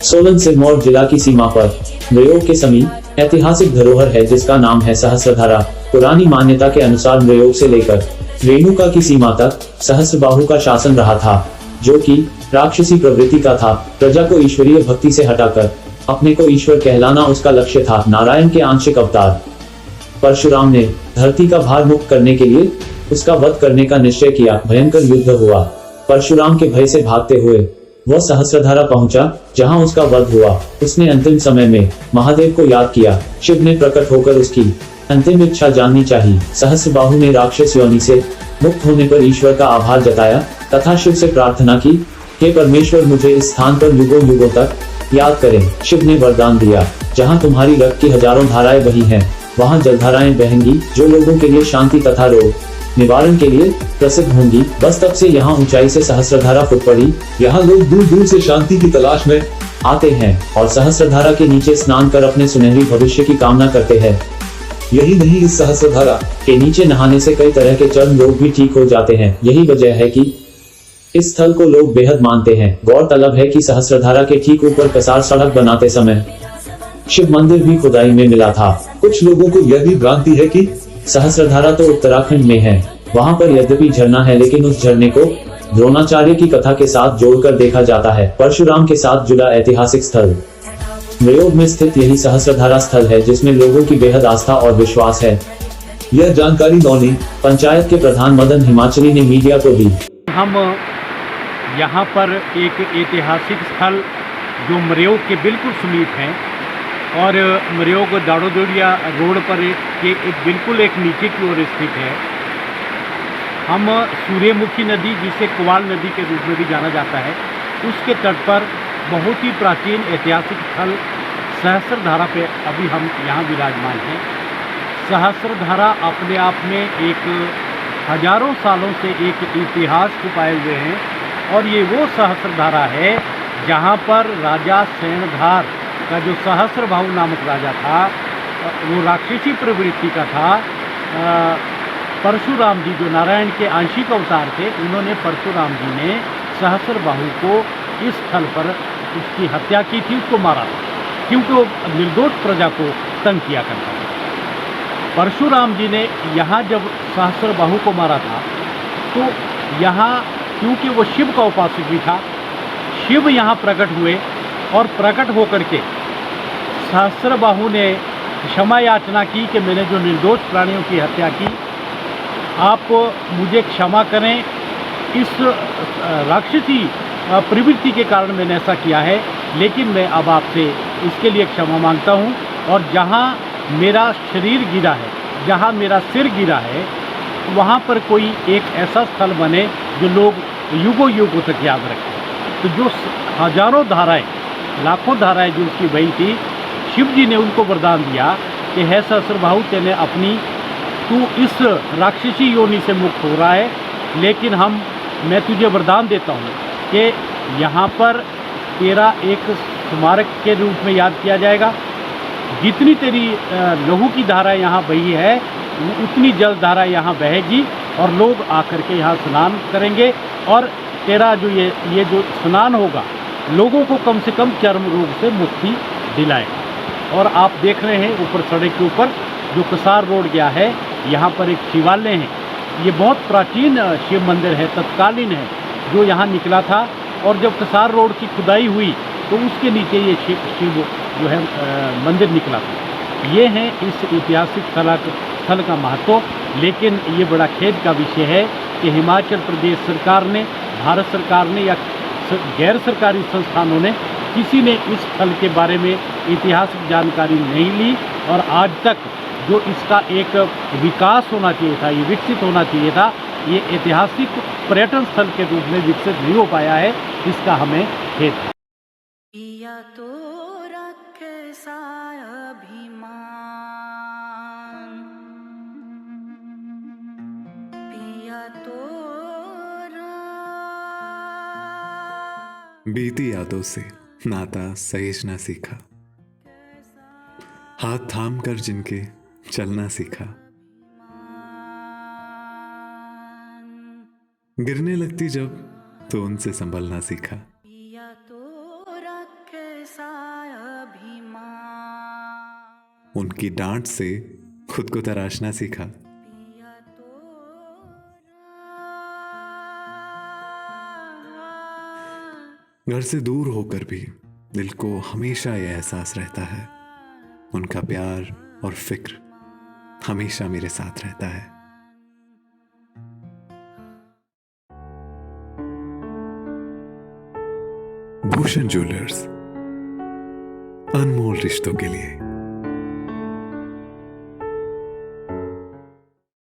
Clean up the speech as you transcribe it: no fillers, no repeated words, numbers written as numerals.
सोलन सिरमौर जिला की सीमा पर मृयोग के समीप ऐतिहासिक धरोहर है जिसका नाम है सहस्त्रधारा। पुरानी मान्यता के अनुसार मृयोग से लेकर रेणुका की सीमा तक सहस्त्रबाहु का शासन रहा था, जो कि राक्षसी प्रवृत्ति का था। प्रजा को ईश्वरीय भक्ति से हटाकर अपने को ईश्वर कहलाना उसका लक्ष्य था। नारायण के आंशिक अवतार परशुराम ने धरती का भार मुक्त करने के लिए उसका वध करने का निश्चय किया। भयंकर युद्ध हुआ। परशुराम के भय से भागते हुए वह सहस्त्रधारा पहुंचा, जहां उसका वध हुआ। उसने अंतिम समय में महादेव को याद किया। शिव ने प्रकट होकर उसकी अंतिम इच्छा जाननी चाहिए। सहस्त्रबाहु ने राक्षस योनि से मुक्त होने पर ईश्वर का आभार जताया तथा शिव से प्रार्थना की, हे परमेश्वर, मुझे इस स्थान पर युगों युगों तक याद करें। शिव ने वरदान दिया, जहां तुम्हारी रक्त की हजारों धाराएं बही हैं, वहां जलधाराएं बहेंगी जो लोगों के लिए शांति तथा रोग निवारण के लिए प्रसिद्ध होंगी। बस तब से यहाँ ऊंचाई से सहस्त्रधारा फूट पड़ी। यहाँ लोग दूर दूर से शांति की तलाश में आते हैं और सहस्त्रधारा के नीचे स्नान कर अपने सुनहरी भविष्य की कामना करते हैं। यही नहीं, इस सहस्त्रधारा के नीचे नहाने से कई तरह के चर्म रोग भी ठीक हो जाते हैं। यही वजह है कि इस स्थल को लोग बेहद मानते हैं। गौरतलब है कि सहस्त्रधारा के ठीक ऊपर कसार सड़क बनाते समय शिव मंदिर भी खुदाई में मिला था। कुछ लोगों को यह भी भ्रांति है कि सहस्त्रधारा तो उत्तराखंड में है। वहां पर यद्यपि झरना है, लेकिन उस झरने को द्रोणाचार्य की कथा के साथ जोड़कर देखा जाता है। परशुराम के साथ जुड़ा ऐतिहासिक स्थल मृयोग में स्थित यही सहस्त्रधारा स्थल है, जिसमें लोगों की बेहद आस्था और विश्वास है। यह जानकारी नौनी पंचायत के प्रधान मदन हिमाचली ने मीडिया को दी। हम यहाँ पर एक ऐतिहासिक स्थल जो मृयोग के बिल्कुल समीप है और मृयोग दाड़ोदोड़िया रोड पर एक बिल्कुल एक नीचे की ओर स्थित है। हम सूर्यमुखी नदी, जिसे कुवाल नदी के रूप में भी जाना जाता है, उसके तट पर बहुत ही प्राचीन ऐतिहासिक स्थल सहस्त्रधारा पे अभी हम यहाँ विराजमान हैं। सहस्त्रधारा अपने आप में एक हजारों सालों से एक इतिहास छुपाए हुए हैं और ये वो सहस्त्रधारा है जहाँ पर राजा सेनधार का जो सहस्त्रबाहु नामक राजा था, वो राक्षसी प्रवृत्ति का था। परशुराम जी जो नारायण के आंशिक अवतार थे, उन्होंने परशुराम जी ने सहस्त्रबाहु को इस स्थल पर उसकी हत्या की थी, उसको मारा था, क्योंकि वो निर्दोष प्रजा को तंग किया करता था। परशुराम जी ने यहाँ जब सहस्त्रबाहु को मारा था, तो यहाँ क्योंकि वो शिव का उपासक भी था, शिव यहाँ प्रकट हुए और प्रकट होकर के सहस्त्रबाहु ने क्षमा याचना की कि मैंने जो निर्दोष प्राणियों की हत्या की, आप मुझे क्षमा करें। इस राक्षसी प्रवृत्ति के कारण मैंने ऐसा किया है, लेकिन मैं अब आपसे इसके लिए क्षमा मांगता हूँ। और जहाँ मेरा शरीर गिरा है, जहाँ मेरा सिर गिरा है, वहाँ पर कोई एक ऐसा स्थल बने जो लोग युगों युगों तक याद रखें। तो जो हजारों धाराएं, लाखों धाराएं जो उसकी बही थी, शिव जी ने उनको वरदान दिया कि है सहस्त्रबाहु, तेने तू इस राक्षसी योनि से मुक्त हो रहा है, लेकिन मैं तुझे वरदान देता हूँ कि यहाँ पर तेरा एक स्मारक के रूप में याद किया जाएगा। जितनी तेरी लहू की धारा यहाँ बही है, उतनी जल धारा यहाँ बहेगी और लोग आकर के यहाँ स्नान करेंगे और तेरा जो ये जो स्नान होगा, लोगों को कम से कम चर्म रोग से मुक्ति दिलाएगा। और आप देख रहे हैं ऊपर सड़क के ऊपर जो कसार रोड गया है, यहाँ पर एक शिवालय है। ये बहुत प्राचीन शिव मंदिर है, तत्कालीन है, जो यहाँ निकला था। और जब कसार रोड की खुदाई हुई तो उसके नीचे ये शिव जो है मंदिर निकला था। ये है इस ऐतिहासिक स्थल का महत्व। लेकिन ये बड़ा खेद का विषय है कि हिमाचल प्रदेश सरकार ने, भारत सरकार ने या गैर सरकारी संस्थानों ने, किसी ने इस स्थल के बारे में ऐतिहासिक जानकारी नहीं ली और आज तक जो इसका एक विकास होना चाहिए था, ये विकसित होना चाहिए था, ये ऐतिहासिक पर्यटन स्थल के रूप में विकसित नहीं हो पाया है। इसका हमें खेद है। पिया तोरा कैसा अभिमान, पिया तोरा। बीती यादों से नाता सहेजना सीखा, हाथ थाम कर जिनके चलना सीखा, गिरने लगती जब तो उनसे संभलना सीखा। कैसा अभिमान उनकी डांट से खुद को तराशना सीखा। पिया घर से दूर होकर भी दिल को हमेशा यह एहसास रहता है, उनका प्यार और फिक्र हमेशा मेरे साथ रहता है। भूषण ज्वेलर्स, अनमोल रिश्तों के लिए।